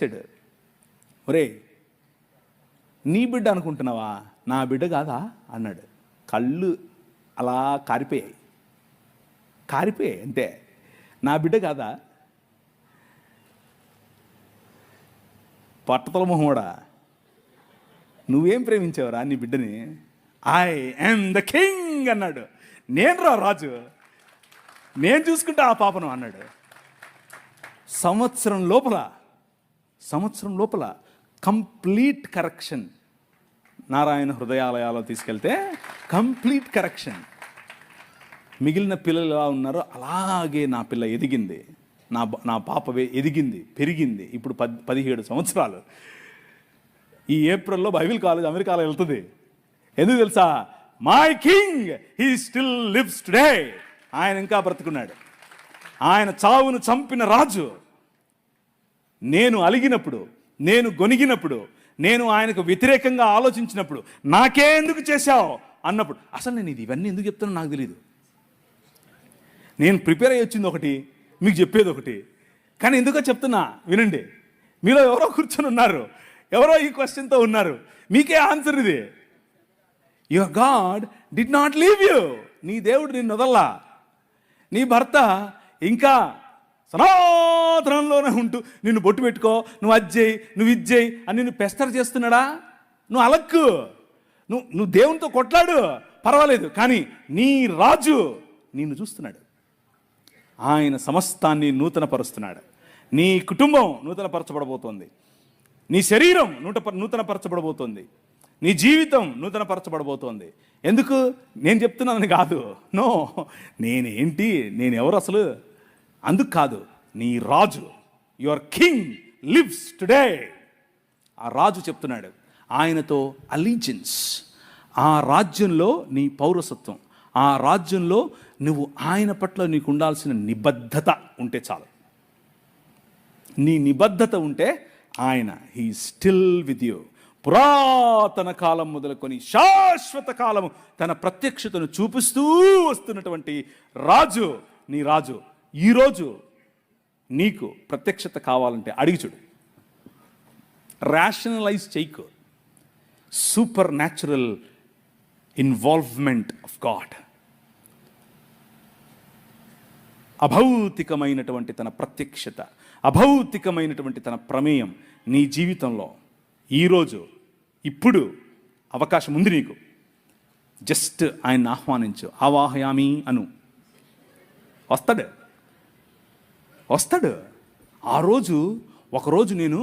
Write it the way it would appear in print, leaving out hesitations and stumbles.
చెడు ఒరే నీ బిడ్డ అనుకుంటున్నావా, నా బిడ్డ కాదా అన్నాడు. కళ్ళు అలా కారిపోయాయి అంతే. నా బిడ్డ కాదా? పట్టతల మొహోడా, నువ్వేం ప్రేమించావురా నీ బిడ్డని? ఐ యామ్ ద కింగ్ అన్నాడు. నేను రా రాజు, నేను చూసుకుంటా ఆ పాపను అన్నాడు. సంవత్సరం లోపల కంప్లీట్ కరెక్షన్. నారాయణ హృదయాలయాలో తీసుకెళ్తే కంప్లీట్ కరెక్షన్. మిగిలిన పిల్లలు ఎలా ఉన్నారో అలాగే నా పిల్ల ఎదిగింది, నా పాప ఎదిగింది, పెరిగింది. ఇప్పుడు 17 సంవత్సరాలు. ఈ ఏప్రిల్లో బైబిల్ కాలేజ్ అమెరికాలో వెళ్తుంది. ఎందుకు తెలుసా? My king he still lives today. ఆయన ఇంకా బ్రతుకున్నాడు. ఆయన చావును చంపిన రాజు. నేను అలిగినప్పుడు, నేను గొనిగినప్పుడు, నేను ఆయనకు వ్యతిరేకంగా ఆలోచించినప్పుడు, నాకే ఎందుకు చేశావు అన్నప్పుడు, అసలు నేను ఇవన్నీ ఎందుకు చెప్తానో నాకు తెలియదు. నేను ప్రిపేర్ అయ్యి వచ్చింది ఒకటి, మీకు చెప్పేది ఒకటి. కానీ ఎందుకో చెప్తున్నా వినండి. మీలో ఎవరో కూర్చొని ఉన్నారు, ఎవరో ఈ క్వశ్చన్తో ఉన్నారు. మీకే ఆన్సర్ ఇది. Your God did not leave you. నీ దేవుడు నిన్ను వదల్లా. నీ భర్త ఇంకా సనాతనంలోనే ఉంటూ నిన్ను బొట్టు పెట్టుకో, నువ్వు అజ్జేయి, నువ్వు ఇజ్జేయి అని నిన్ను పెస్తర్ చేస్తున్నాడా? నువ్వు అలక్కు, నువ్వు దేవునితో కొట్లాడు, పర్వాలేదు. కానీ నీ రాజు నిన్ను చూస్తున్నాడు. ఆయన సమస్తాన్ని నూతనపరుస్తున్నాడు. నీ కుటుంబం నూతనపరచబడబోతోంది. నీ శరీరం నూతనపరచబడబోతోంది. నీ జీవితం నూతనపరచబడబోతోంది. ఎందుకు నేను చెప్తున్నానని కాదు, నో, నేనేంటి, నేనెవరు అసలు అందుకు కాదు. నీ రాజు, యువర్ కింగ్ లివ్స్ టుడే. ఆ రాజు చెప్తున్నాడు. ఆయనతో అలీజియన్స్, ఆ రాజ్యంలో నీ పౌరసత్వం, ఆ రాజ్యంలో నువ్వు ఆయన పట్ల నీకు ఉండాల్సిన నిబద్ధత ఉంటే చాలు. నీ నిబద్ధత ఉంటే ఆయన హీ స్టిల్ విత్ యూ. పురాతన కాలం మొదలుకొని శాశ్వత కాలము తన ప్రత్యక్షతను చూపిస్తూ వస్తున్నటువంటి రాజు, నీ రాజు. ఈరోజు నీకు ప్రత్యక్షత కావాలంటే అడిగి చూడు. రేషనలైజ్ చేయకు. Supernatural involvement of God, అభౌతికమైనటువంటి తన ప్రత్యక్షత, అభౌతికమైనటువంటి తన ప్రమేయం నీ జీవితంలో ఈరోజు ఇప్పుడు అవకాశం ఉంది నీకు. జస్ట్ ఆయన్ని ఆహ్వానించు. ఆవాహయామి అను. వస్తాడు. ఆ రోజు ఒకరోజు నేను